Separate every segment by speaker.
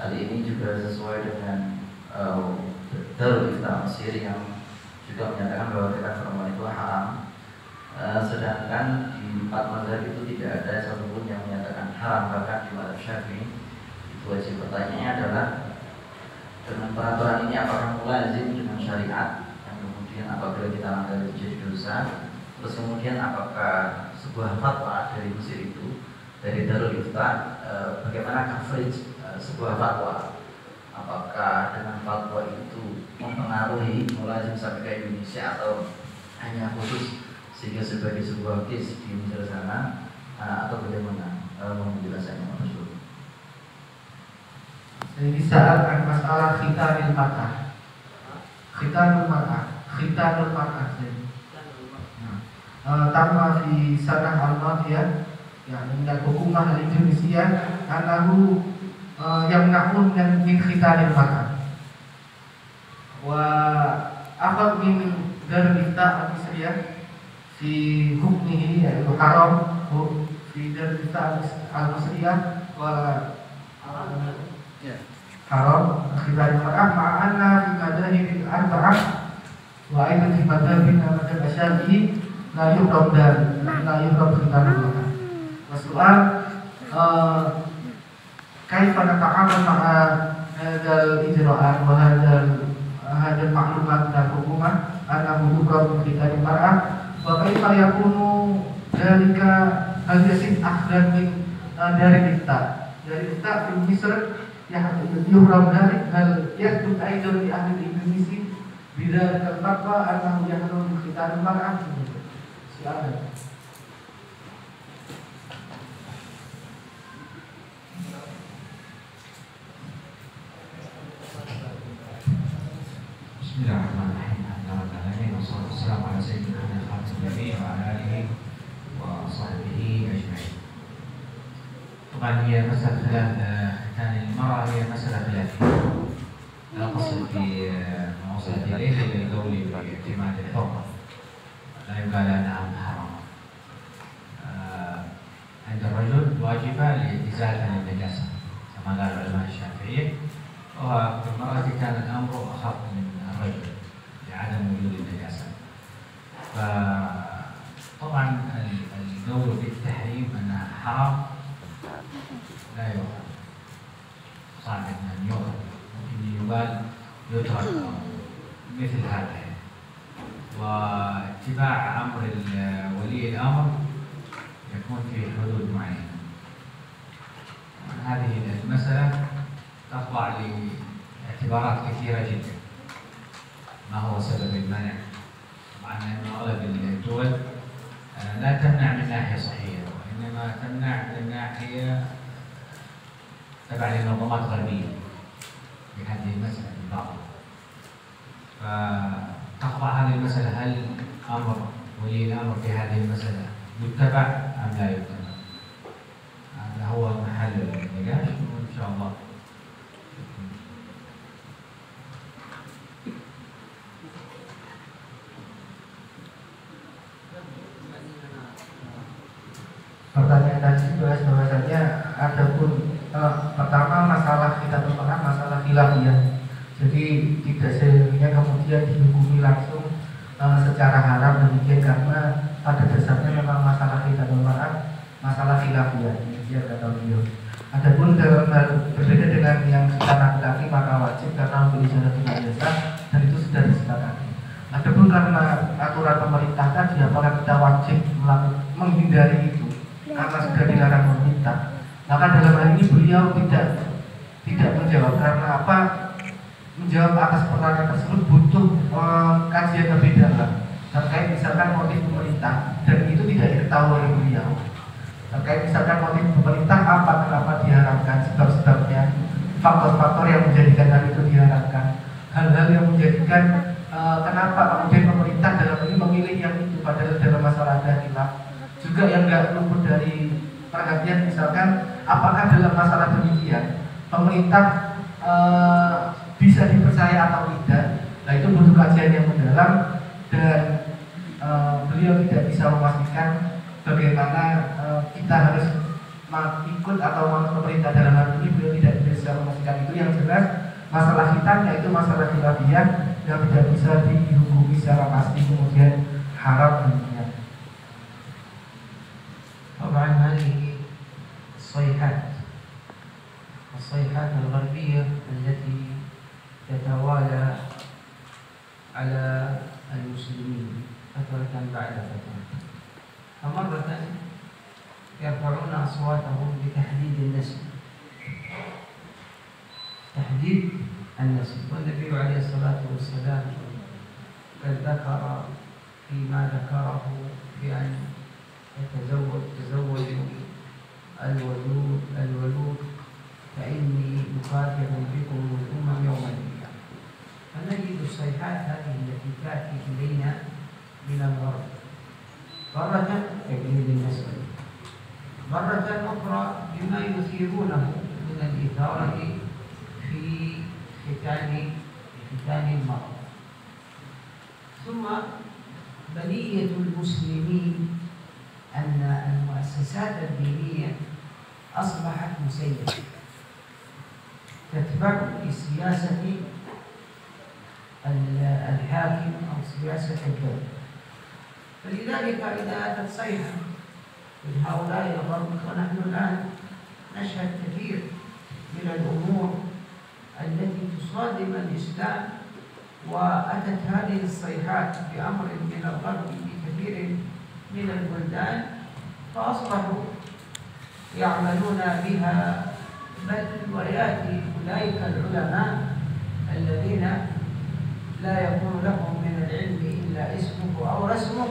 Speaker 1: Hal ini juga sesuai dengan Darul Ifta Mesir yang juga menyatakan bahwa tekad perempuan itu haram. Sedangkan di 4 mazhab itu tidak ada satupun yang menyatakan haram, bahkan di mazhab Syafi'i. Itu wajib. Pertanyaannya adalah, dengan peraturan ini apakah mulazim dengan syariat yang kemudian apabila kita langgar itu jadi dosa? Terus kemudian apakah sebuah fatwa dari Mesir itu, dari Darul Ifta, bagaimana coverage sebuah fatwa? Apakah dengan fatwa itu mempengaruhi mulazim sampai ke Indonesia atau hanya khusus sehingga sebagai sebuah case di Mesir sana, atau bagaimana menjelaskannya Mas?
Speaker 2: Jadi saat masalah khitanul mar'ah. Tama di sanah al-madiyah yang dengan hukumah al-Indonesia anahu yamna'un min khitanil mar'ah wa akhad min Darul Ifta al-Misriyah fi hukmihi yaitu haram fi Darul Ifta al-Misriyah wa haram khitanil mar'ah ma'ana fi madahib al-arba'ah wa aidan fi madhab Syafi'i la yuhram khitanil mar'ah. Soal kaifa nata'amal ma'a hadzal ijra'at wa hadzal ma'lumat dan hukuman annahu yuhram khitanil mar'ah wa kaifa yakunu dzalika al-yasid akhdan min dari kita di Misr yang yuhram dari hal yasbut aidan di ahli Indonesia bidzalika al-fatwa annahu yuhram khitanil mar'ah. Silakan.
Speaker 3: Bismillahirrahmanirrahim. Alhamdulillah wassalatu wassalamu ala sayyidina Muhammadin wa ala alihi wa sahbihi ajma'in. طبعا هي مسألة خلاف كان المرأة هي مسألة خلافية. لا تصل في موصلة إليه لقول باعتماد الحرمة. لا يقال أنها محرمة. عند الرجل واجبة لإزالة النجاسة كما قال العلماء الشافعية، وفي المرأة كان الأمر أخف من الرجل لعدم وجود النجاسة. فطبعا القول بالتحريم أنها حرام لا يؤخذ، صعب أن يؤخذ، ممكن يقال يترك مثل هذا. واتباع أمر ولي الأمر يكون في حدود معينة. هذه المسألة تخضع لاعتبارات كثيرة جدا. ما هو سبب المنع؟ طبعا أن أغلب الدول لا تمنع من ناحية صحية، وإنما تمنع من ناحية تبع لمنظمات غربية في هذه المسألة بالبعض. فتخضع هذه المسألة، هل أمر ولي الأمر في هذه المسألة يتبع أم لا يتبع؟ هذا هو محل النقاش، وإن شاء الله
Speaker 2: Pertanyaan tadi bahwasanya adapun pertama masalah kita merupakan masalah khilafiyah. Jadi tidak seharusnya kemudian dihukumi langsung secara haram demikian, karena pada dasarnya memang masalah kita merupakan masalah khilafiyah. Dia kata beliau. Adapun dalam hal berbeda dengan yang kita laki-laki maka wajib karena membeli jalan biasa dan itu sudah disepakati. Adapun karena aturan pemerintah tadi apakah kita wajib menghindari itu karena sudah dilarang pemerintah, maka dalam hal ini beliau tidak menjawab. Karena apa? Menjawab atas pertanyaan tersebut butuh kajian lebih dalam terkait misalkan motif pemerintah, dan itu tidak diketahui oleh beliau. Terkait misalkan motif pemerintah apa, kenapa diharapkan, sebab-sebabnya, faktor-faktor yang menjadikan hal itu diharapkan, hal-hal yang menjadikan kenapa kemudian pemerintah dalam ini memilih yang itu padahal dalam masalah ada khilaf. Juga yang nggak luput dari perhatian misalkan apakah dalam masalah demikian pemerintah bisa dipercaya atau tidak. Nah itu butuh kajian yang mendalam, dan beliau tidak bisa memastikan bagaimana kita harus ikut atau pemerintah dalam hal ini. Beliau tidak bisa memastikan itu. masalah hitamnya itu masalah khilafiyah yang tidak bisa dihukumi secara pasti kemudian haram demikian.
Speaker 3: طبعا هذه الصيحات الغربية التي تتوالى على المسلمين فترة بعد فترة، فمرة يرفعون أصواتهم بتحديد النسل، والنبي عليه الصلاة والسلام قد ذكر فيما ذكره بأن تزوجوا الولود فإني مكافر بكم الأمم يوم القيامة. فنجد الصيحات هذه التي تأتي إلينا من الغرب، مرة تجديد النسل، مرة أخرى بما يثيرونه من الإثارة في ختان المرأة. ثم بلية المسلمين أن المؤسسات الدينية أصبحت مسيرة تتبع لسياسة الحاكم أو سياسة الدولة، فلذلك إذا أتت صيحة من هؤلاء الغرب، ونحن الآن نشهد كثير من الأمور التي تصادم الإسلام، وأتت هذه الصيحات بأمر من الغرب بكثير من البلدان، فأصبحوا يعملون بها، بل ويأتي أولئك العلماء الذين لا يكون لهم من العلم إلا اسمه أو رسمه،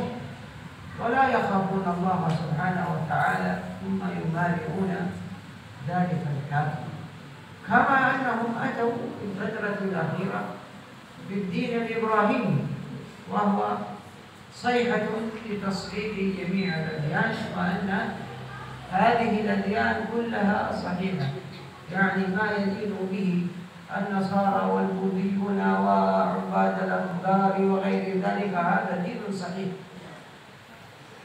Speaker 3: ولا يخافون الله سبحانه وتعالى، ثم يمارئون ذلك الحاكم. كما أنهم أتوا في الفترة الأخيرة بالدين الإبراهيمي، وهو صيحة لتصحيح جميع الأديان، وأن هذه الأديان كلها صحيحة، يعني ما يدين به النصارى والبوذيون وعباد الأحبار وغير ذلك هذا دين صحيح،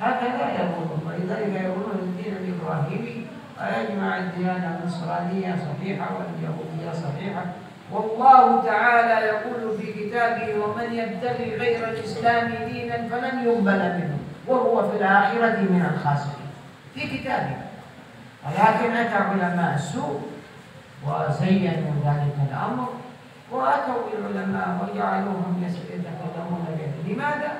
Speaker 3: هكذا يقولون. ولذلك يقولون الدين الإبراهيمي ويجمع الديانة النصرانية صحيحة واليهودية صحيحة، والله تعالى يقول في كتابه: ومن يبتغي غير الإسلام دينا فلن يقبل منه وهو في الآخرة من الخاسرين، في كتابه. ولكن أتى علماء السوء وزينوا ذلك الأمر، وأتوا العلماء وجعلوهم يتكلمون به. لماذا؟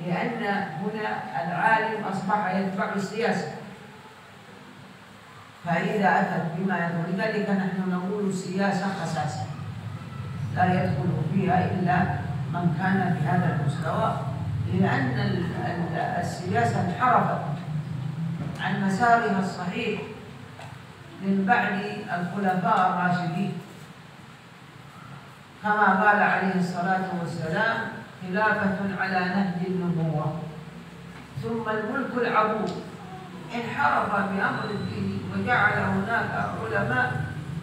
Speaker 3: لأن هنا العالم أصبح يتبع السياسة، فإذا أتت بما يدعو، لذلك نحن نقول السياسة خساسة لا يدخل فيها إلا من كان في هذا المستوى، لأن السياسة انحرفت عن مسارها الصحيح من بعد الخلفاء الراشدين، كما قال عليه الصلاة والسلام: خلافة على نهج النبوة ثم الملك العبود. انحرف بأمر الدين وجعل هناك علماء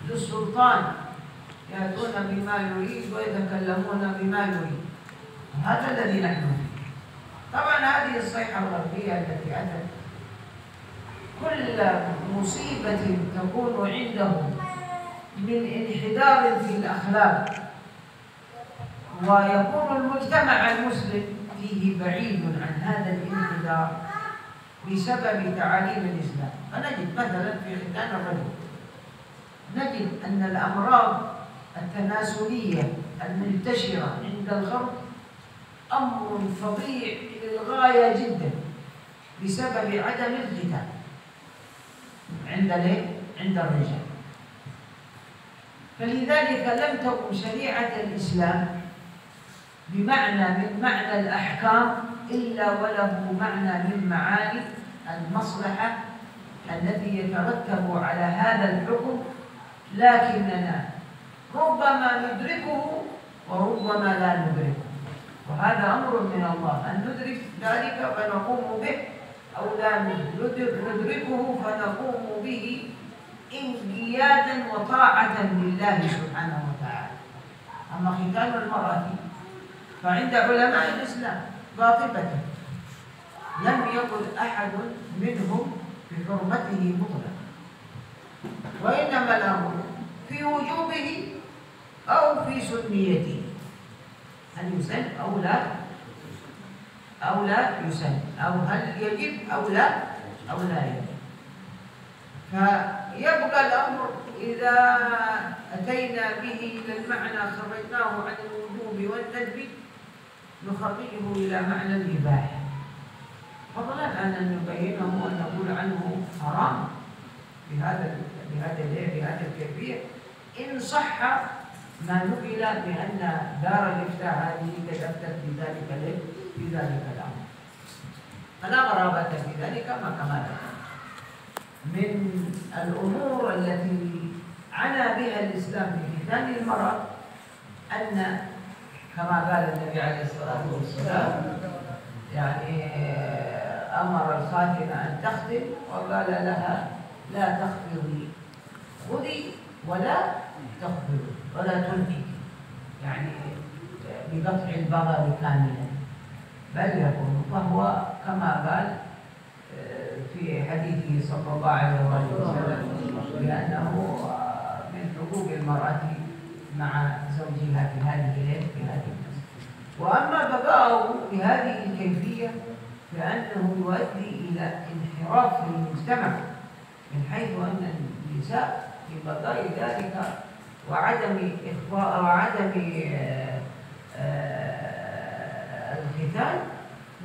Speaker 3: للسلطان يأتون بما يريد ويتكلمون بما يريد. هذا الذي نحن فيه. طبعا هذه الصيحة الغربية التي أتت، كل مصيبة تكون عندهم من انحدار في الأخلاق، ويكون المجتمع المسلم فيه بعيد عن هذا الانحدار بسبب تعاليم الإسلام. فنجد مثلا في ختان الرجل، نجد أن الأمراض التناسلية المنتشرة عند الغرب أمر فظيع للغاية جدا بسبب عدم الختان عند الرجال. فلذلك لم تكن شريعة الإسلام بمعنى من معنى الأحكام إلا وله معنى من معاني المصلحة التي يترتب على هذا الحكم، لكننا ربما ندركه وربما لا ندركه، وهذا أمر من الله أن ندرك ذلك فنقوم به، أو لا ندركه فنقوم به انقيادا وطاعة لله سبحانه وتعالى. أما ختان المرأة فعند علماء الإسلام قاطبة لم يقل أحد منهم بحرمته مطلقا، وإنما الأمر في وجوبه
Speaker 4: أو في سنيته، هل يسن أو لا يسن، أو هل يجب أو لا يجب. فيبقى الأمر إذا أتينا به إلى المعنى خرجناه عن الوجوب والندب نخرجه إلى معنى الإباحة، فضلا عن أن نبينه وأن نقول عنه حرام بهذا الكيفية، إن صح ما نقل بأن دار الإفتاء هذه قد أفتت في ذلك الأمر، فلا غرابة في ذلك. كما من الأمور التي عنى بها الإسلام في ختان المرأة أن كما قال النبي عليه الصلاة والسلام يعني أمر الخاتمة أن تختم وقال لها لا تخفضي، خذي ولا تخفضي ولا تنهي، يعني بقطع البغل كاملا، بل يكون فهو كما قال في حديثه صلى الله عليه وسلم بأنه من حقوق المرأة مع زوجها في هذه المسألة. وأما بقاؤه بهذه الكيفية فإنه يؤدي إلى انحراف في المجتمع، من حيث أن النساء في بقاء ذلك وعدم إخفاء وعدم الختان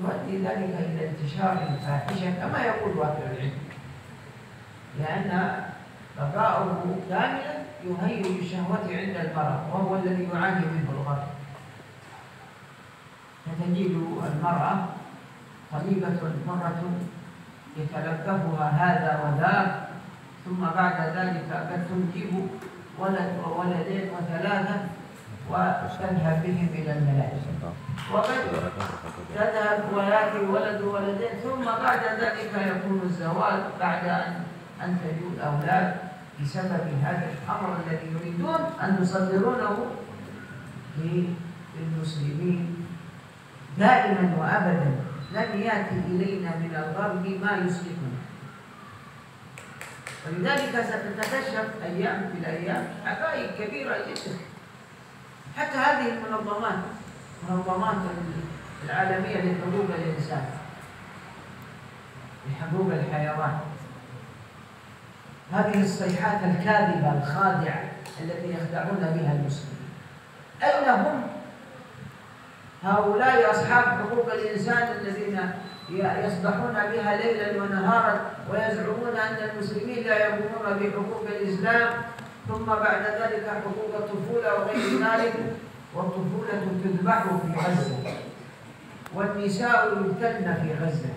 Speaker 4: يؤدي ذلك إلى انتشار الفاحشة كما يقول واقع العلم، لأن بقاؤه كاملا يهيئ الشهوة عند المرأة، وهو الذي يعاني منه الغرب. فتجد المرأة طليقة مرة يتلقفها هذا وذاك، ثم بعد ذلك قد تنجب ولد وولدين وثلاثة وتذهب بهم إلى الملاجئ، وقد تذهب ويأتي ولد وولدين، ثم بعد ذلك يكون الزواج بعد أن أنتجوا الأولاد بسبب هذا الأمر الذي يريدون أن يصدرونه للمسلمين. دائما وأبدا لن يأتي إلينا من الغرب ما يسلكنا، ولذلك ستتكشف أيام في الأيام حقائق كبيرة جدا. حتى هذه المنظمات العالمية لحقوق الإنسان، لحقوق الحيوان، هذه الصيحات الكاذبة الخادعة التي يخدعون بها المسلمين، أين هم هؤلاء أصحاب حقوق الإنسان الذين يصدحون بها ليلا ونهارا ويزعمون أن المسلمين لا يقومون بحقوق الإسلام، ثم بعد ذلك حقوق الطفولة وغير ذلك، والطفولة تذبح في غزة، والنساء يقتلن في غزة،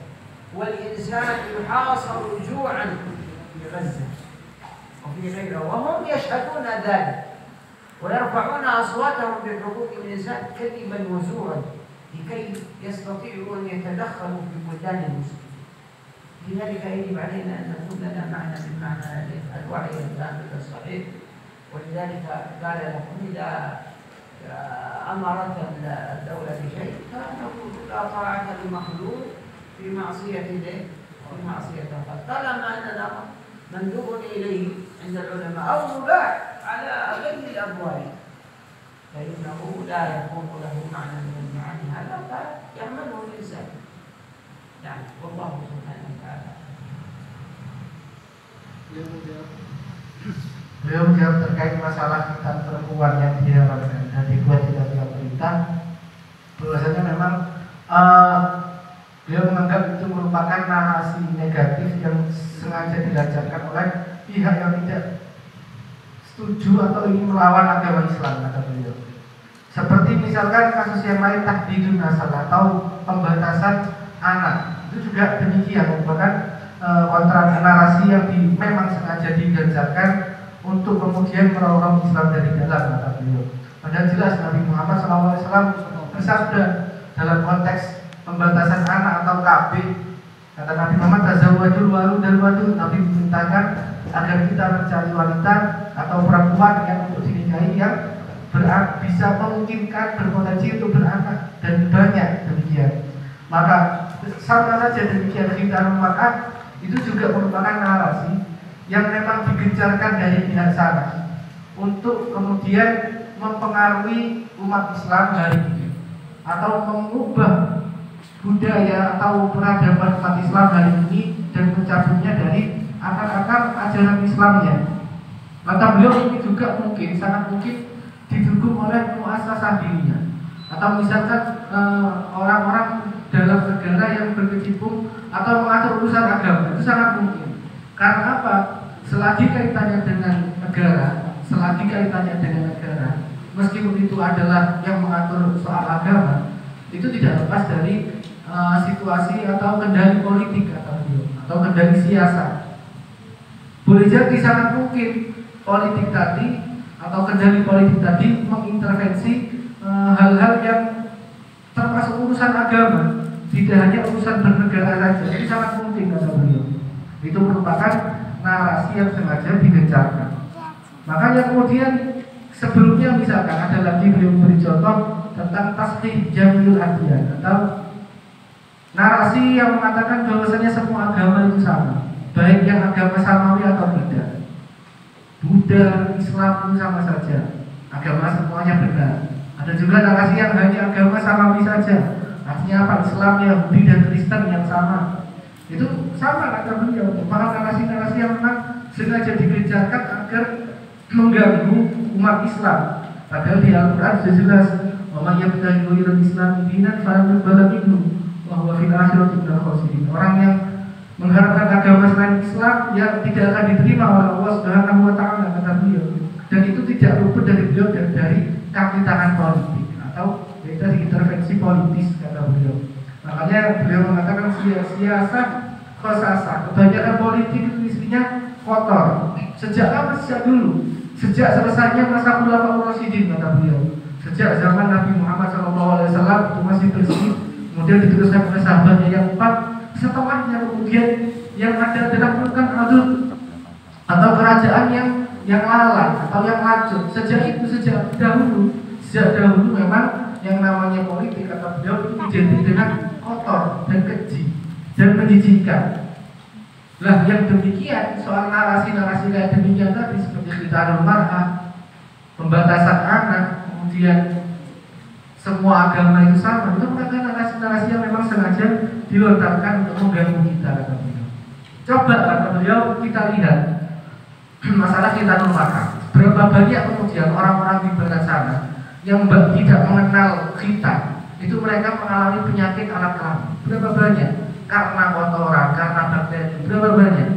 Speaker 4: والإنسان يحاصر جوعا في غزة وفي غيرها، وهم يشهدون ذلك ويرفعون أصواتهم بحقوق الإنسان كذبا وزورا لكي يستطيعوا أن يتدخلوا في بلدان المسلمين. لذلك يجب علينا أن نكون لنا معنى من معنى الوعي الكامل الصحيح. ولذلك قال لكم إذا أمرت الدولة بشيء فنقول لا طاعة لمخلوق في معصية الخالق، طالما أن الأمر مندوب إليه عند العلماء أو مباح على غير الأبواب فإنه لا يكون له معنى من المعاني هذا فيعمله الإنسان. نعم، والله سبحانه وتعالى.
Speaker 2: Beliau menjawab terkait masalah khitan perempuan yang diharamkan dan dibuat tidak perintah. Bahwasanya memang beliau menganggap itu merupakan narasi negatif yang sengaja dilancarkan oleh pihak yang tidak setuju atau ingin melawan agama Islam, kata beliau. Seperti misalkan kasus yang lain tahdidun nasal atau pembatasan anak, itu juga demikian, merupakan kontra narasi yang memang sengaja dilancarkan untuk kemudian merongrong Islam dari dalam, kata beliau. Padahal jelas Nabi Muhammad SAW bersabda dalam konteks pembatasan anak atau KB, kata Nabi Muhammad tazawwajul walud, Nabi memintakan agar kita mencari wanita atau perempuan yang untuk dinikahi yang bisa memungkinkan berpotensi untuk beranak dan banyak demikian. Maka sama saja demikian khitan mar'ah itu juga merupakan narasi yang memang digencarkan dari pihak sana untuk kemudian mempengaruhi umat Islam hari ini atau mengubah budaya atau peradaban umat Islam hari ini dan mencabutnya dari akar-akar ajaran Islamnya. Maka beliau ini juga mungkin, sangat mungkin didukung oleh muasasah dirinya atau misalkan orang-orang dalam negara yang berkecimpung atau mengatur urusan agama, itu sangat mungkin. Karena apa? Selagi kaitannya dengan negara, meskipun itu adalah yang mengatur soal agama, itu tidak lepas dari situasi atau kendali politik atau kendali siasat. Boleh jadi sangat mungkin politik tadi atau kendali politik tadi mengintervensi hal-hal yang termasuk urusan agama, tidak hanya urusan bernegara saja. Itu sangat mungkin kata beliau. Itu merupakan narasi yang sengaja digencarkan. Makanya kemudian sebelumnya misalkan ada lagi beliau beri contoh tentang tashdih jamil adyan atau narasi yang mengatakan bahwasanya semua agama itu sama, baik yang agama samawi atau tidak. Buddha, Islam itu sama saja, agama semuanya benar. Ada juga narasi yang hanya agama samawi saja, artinya apa? Islam, Yahudi dan Kristen yang sama. Itu sama kata beliau, merupakan narasi-narasi yang memang sengaja digencarkan agar mengganggu umat Islam. Padahal di Al-Quran sudah jelas, wa may yabtaghi ghairal Islam dinan falan yuqbala minhu wa huwa fil akhirati minal khasirin. Orang yang mengharapkan agama selain Islam yang tidak akan diterima oleh Allah Subhanahu wa taala, kata beliau. Dan itu tidak luput dari beliau dari kaki tangan politik atau dari intervensi politis, kata beliau. Makanya beliau mengatakan siasat khosasah, kebanyakan politik itu isinya kotor. Sejak apa? Sejak dulu, sejak selesainya masa Khulafaur Rasyidin, kata beliau. Sejak zaman Nabi Muhammad SAW itu masih bersih, kemudian diteruskan oleh sahabatnya yang 4. Setelahnya kemudian yang ada adalah bukan atau kerajaan yang lalai atau yang lanjut. Sejak dahulu memang yang namanya politik, kata beliau, itu identik dengan kotor dan keji dan menjijikkan. Lah yang demikian soal narasi-narasi kayak demikian tadi seperti khitanul mar'ah, pembatasan anak, kemudian semua agama itu sama, itu merupakan narasi-narasi yang memang sengaja dilontarkan untuk mengganggu kita, kata beliau. Coba kata beliau kita lihat masalah khitanul mar'ah. Berapa banyak kemudian orang-orang di barat sana yang tidak mengenal khitan, itu mereka mengalami penyakit alat kelamin. Berapa banyak? Karena kotoran, karena bakteri. Berapa banyak?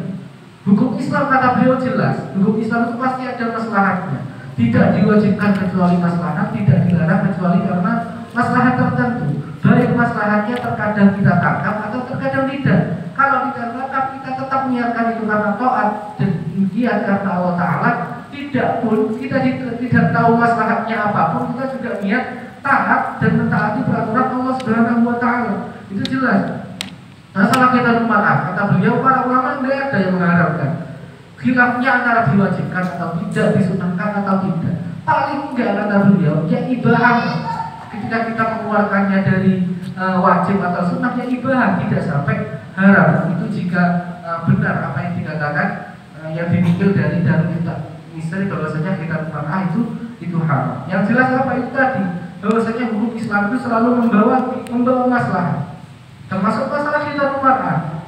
Speaker 2: Hukum Islam kata beliau jelas, hukum Islam itu pasti ada maslahatnya. Tidak diwajibkan kecuali maslahat, tidak dilarang kecuali karena maslahat tertentu. Baik maslahatnya terkadang kita tangkap atau terkadang tidak. Kalau kita tangkap, kita tetap niatkan itu karena taat dan giat karena Allah Ta'ala. Tidak pun kita tidak tahu maslahatnya apapun, kita juga niat taat dan mentaati peraturan Allah Subhanahu wa Ta'ala. Itu jelas. Masalah kita lumayan, kata beliau, para ulama tidak ada yang mengharapkan khilafnya antara diwajibkan atau tidak, disunahkan atau tidak. Paling enggak, kata beliau, ya ibahan. Ketika kita mengeluarkannya dari wajib atau sunnah, ya ibahan, tidak sampai haram. Itu jika benar apa yang dikatakan yang dinukil dari Darul Misteri bahwasanya kita lumayan itu haram. Yang jelas apa itu tadi, bahwasanya hukum Islam itu selalu membawa masalah. Termasuk masalah kita lumayan.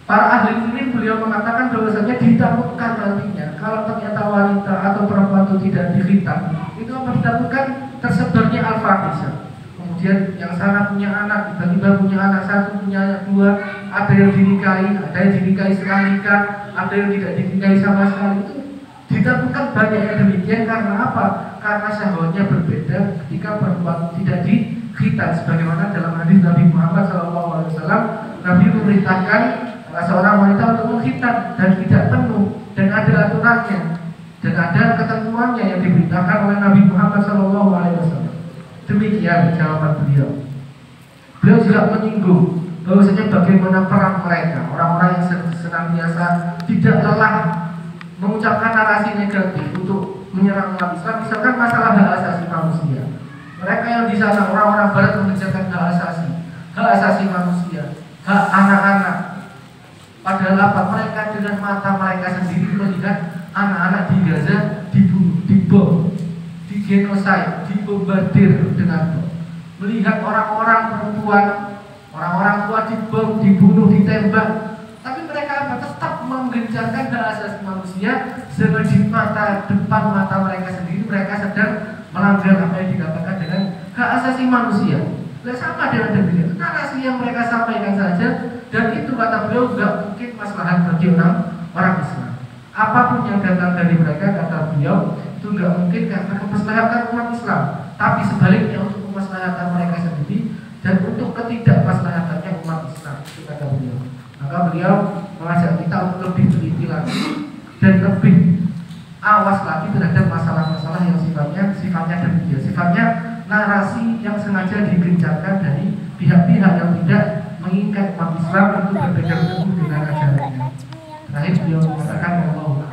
Speaker 2: Para ahli fikih beliau mengatakan bahwasanya ditakutkan nantinya kalau ternyata wanita atau perempuan itu tidak dikhitan, itu apa ditakutkan tersebarnya al-fahisah. Kemudian yang sana punya anak, tiba-tiba punya anak satu, punya anak dua, ada yang dinikahi sekali nikah, ada yang tidak dinikahi sama sekali. Itu ditakutkan banyak yang demikian karena apa? Karena syahwatnya berbeda ketika perempuan tidak dikhitan. Sebagaimana dalam hadis Nabi Muhammad SAW, Nabi memerintahkan seorang wanita untuk mengkhitan dan tidak penuh, dan ada aturannya dan ada ketentuannya yang diberitakan oleh Nabi Muhammad SAW. Demikian jawaban beliau. Beliau juga menyinggung bahwasanya bagaimana perang mereka, orang-orang yang senantiasa tidak lelah mengucapkan narasi negatif untuk menyerang umat Islam. Misalkan masalah hak asasi manusia, mereka yang di sana orang-orang Barat mengerjakan hak asasi manusia, hak anak-anak. Padahal apa? Mereka dengan mata mereka sendiri melihat anak-anak di Gaza dibunuh, dibom, genosid, dibombardir dengan bom. Melihat orang-orang perempuan, orang-orang tua dibom, dibunuh, ditembak, tapi mereka tetap menggencarkan hak asasi manusia, sedang di depan mata mereka sendiri mereka sedang melanggar apa yang dikatakan dengan hak asasi manusia. Dan sama dengan demikian, narasi yang mereka sampaikan saja, dan itu kata beliau nggak mungkin maslahat bagi orang Islam. Apapun yang datang dari mereka, kata beliau, itu nggak mungkin karena kemaslahatan umat Islam, tapi sebaliknya untuk kemaslahatan mereka sendiri dan untuk ketidakmaslahatannya umat Islam, itu kata beliau. Maka beliau mengajak kita untuk lebih teliti lagi dan lebih awas lagi terhadap masalah-masalah yang sifatnya demikian, sifatnya narasi yang sengaja digencarkan dari pihak-pihak yang tidak menginginkan umat Islam untuk berpegang teguh dengan ajarannya. Terakhir beliau mengatakan Allah